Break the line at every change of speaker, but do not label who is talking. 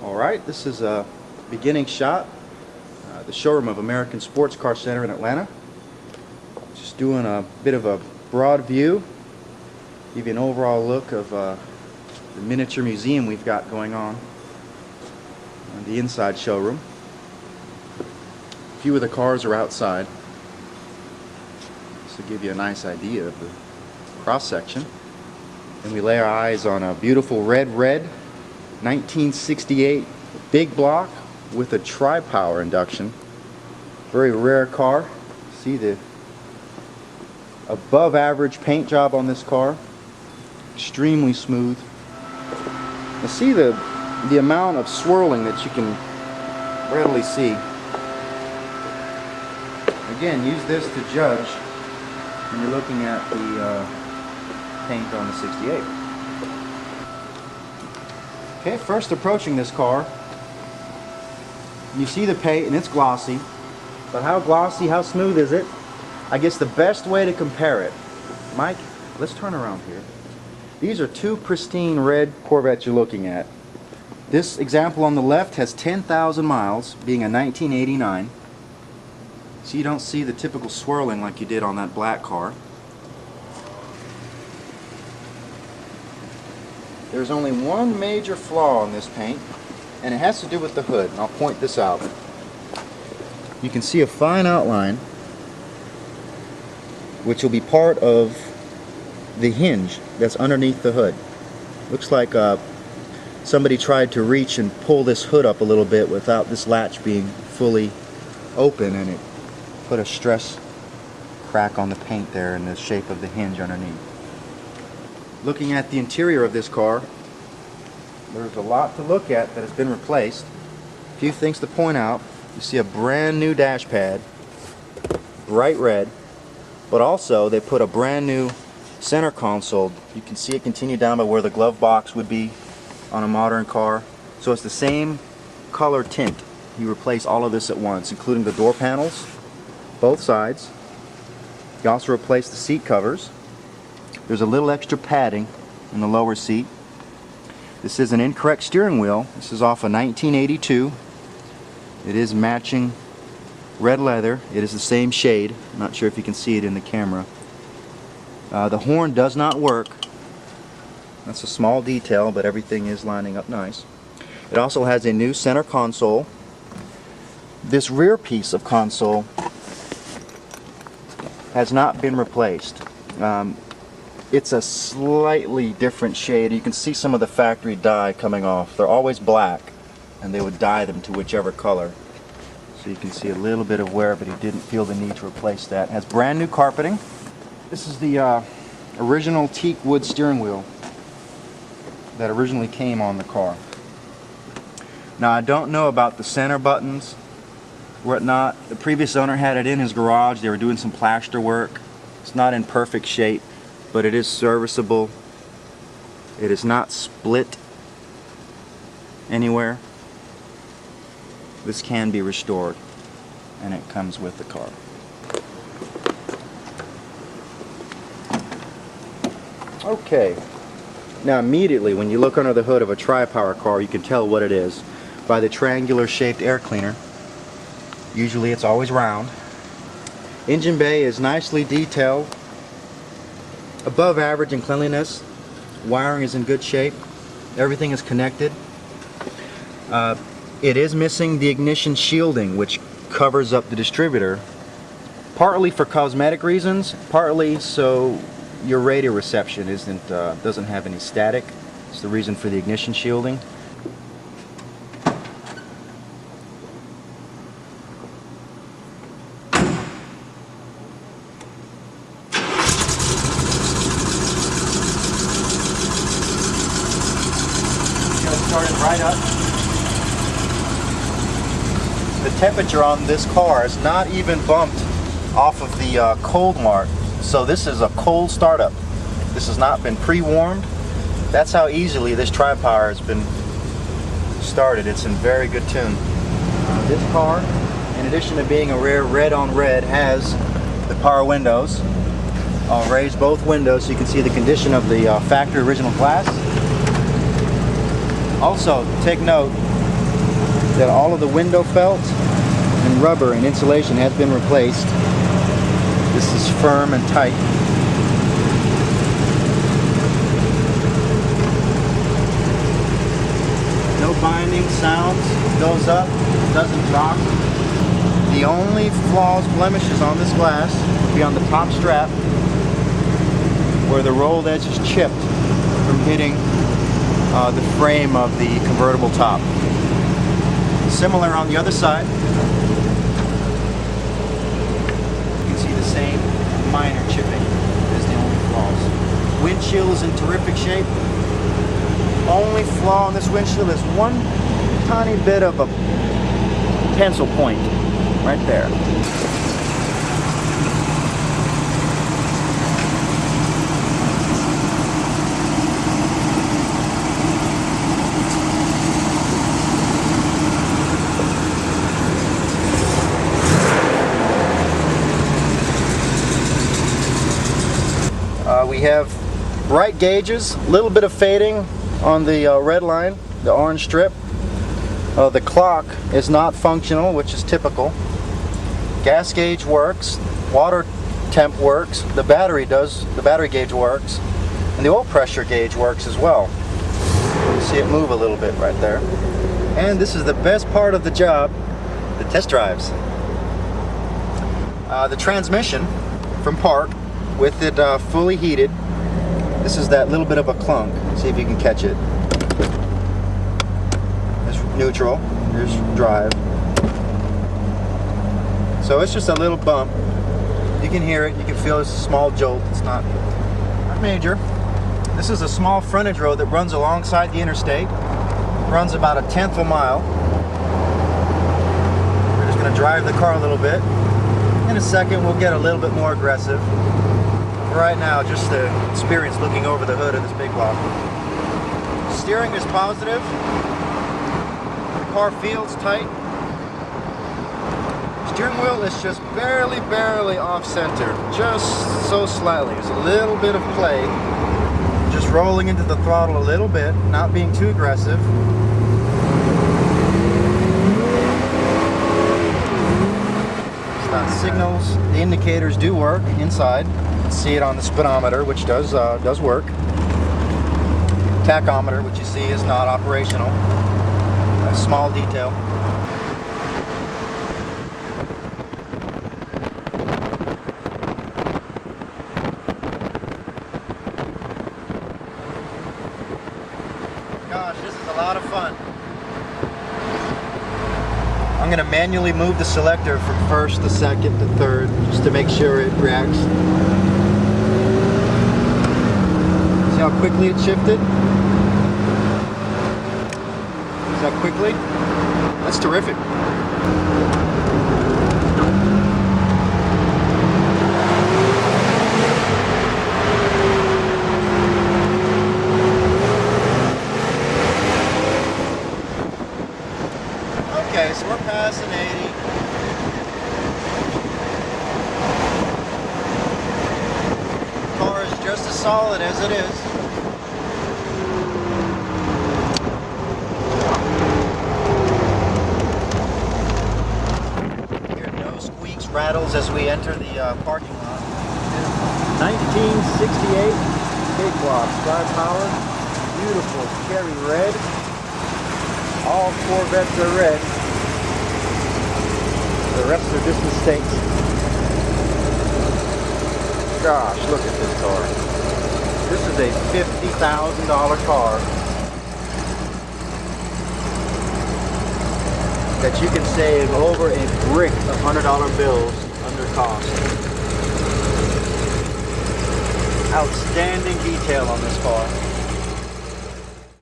Alright, this is a beginning shot, the showroom of American Sports Car Center in Atlanta. Just doing a bit of a broad view, give you an overall look of the miniature museum we've got going on the inside showroom. A few of the cars are outside, just to give you a nice idea of the cross section. And we lay our eyes on a beautiful red 1968 big block with a tri-power induction. Very rare car. See the above average paint job on this car. Extremely smooth. You see the amount of swirling that you can readily see. Again, use this to judge when you're looking at the paint on the 68. Okay, first approaching this car, you see the paint and it's glossy, but how glossy, how smooth is it? I guess the best way to compare it, Mike, let's turn around here. These are two pristine red Corvettes you're looking at. This example on the left has 10,000 miles, being a 1989. So you don't see the typical swirling like you did on that black car. There's only one major flaw in this paint, and it has to do with the hood, and I'll point this out. You can see a fine outline which will be part of the hinge that's underneath the hood. Looks like somebody tried to reach and pull this hood up a little bit without this latch being fully open, and it put a stress crack on the paint there in the shape of the hinge underneath. Looking at the interior of this car, there's a lot to look at that has been replaced. A few things to point out. You see a brand new dash pad, bright red, but also they put a brand new center console. You can see it continue down by where the glove box would be on a modern car. So it's the same color tint. You replace all of this at once, including the door panels, both sides. You also replace the seat covers. There's a little extra padding in the lower seat. This is an incorrect steering wheel. This is off a 1982. It is matching red leather. It is the same shade. I'm not sure if you can see it in the camera. The horn does not work. That's a small detail, but everything is lining up nice. It also has a new center console. This rear piece of console has not been replaced. It's a slightly different shade. You can see some of the factory dye coming off. They're always black, and they would dye them to whichever color. So you can see a little bit of wear, but he didn't feel the need to replace that. It has brand new carpeting. This is the original teak wood steering wheel that originally came on the car. Now, I don't know about the center buttons, whatnot. The previous owner had it in his garage. They were doing some plaster work. It's not in perfect shape, but it is serviceable. It is not split anywhere. This can be restored, and it comes with the car. Okay, now immediately when you look under the hood of a tri-power car, you can tell what it is by the triangular shaped air cleaner. Usually it's always round. Engine bay is nicely detailed, above average in cleanliness. Wiring is in good shape. Everything is connected. It is missing the ignition shielding, which covers up the distributor, partly for cosmetic reasons, partly so your radio reception doesn't have any static. It's the reason for the ignition shielding. Started right up. The temperature on this car is not even bumped off of the cold mark, so this is a cold startup. This has not been pre-warmed. That's how easily this tri-power has been started. It's in very good tune. This car, in addition to being a rare red on red, has the power windows. I'll raise both windows so you can see the condition of the factory original glass. Also, take note, that all of the window felt and rubber and insulation has been replaced. This is firm and tight. No binding sounds. It goes up, doesn't drop. The only flaws, blemishes on this glass would be on the top strap, where the rolled edge is chipped from hitting the frame of the convertible top. Similar on the other side. You can see the same minor chipping as the only flaws. Windshield is in terrific shape. Only flaw on this windshield is one tiny bit of a pencil point right there. We have bright gauges, a little bit of fading on the red line, the orange strip. The clock is not functional, which is typical. Gas gauge works, water temp works, the battery gauge works, and the oil pressure gauge works as well. You see it move a little bit right there. And this is the best part of the job, the test drives. The transmission from Park, with it fully heated, this is that little bit of a clunk. See if you can catch it. There's neutral, there's drive. So it's just a little bump. You can hear it, you can feel it's a small jolt. It's not major. This is a small frontage road that runs alongside the interstate. Runs about 1/10 of a mile. We're just going to drive the car a little bit. In a second we'll get a little bit more aggressive. Right now, just the experience looking over the hood of this big block. Steering is positive. The car feels tight. Steering wheel is just barely off center. Just so slightly. There's a little bit of play. Just rolling into the throttle a little bit, not being too aggressive. Stop signals. The indicators do work inside. See it on the speedometer, which does work. Tachometer, which you see is not operational. A small detail. Gosh, this is a lot of fun. I'm going to manually move the selector from first to second to third, just to make sure it reacts. See how quickly it shifted? See how quickly? That's terrific. Okay, so we're passing 80. The car is just as solid as it is. Hear no squeaks, rattles as we enter the parking lot. 1968 big block, Sky Power, beautiful cherry red. All Corvettes are red. The rest are just mistakes. Gosh, look at this car. This is a $50,000 car that you can save over a brick of $100 bills under cost. Outstanding detail on this car.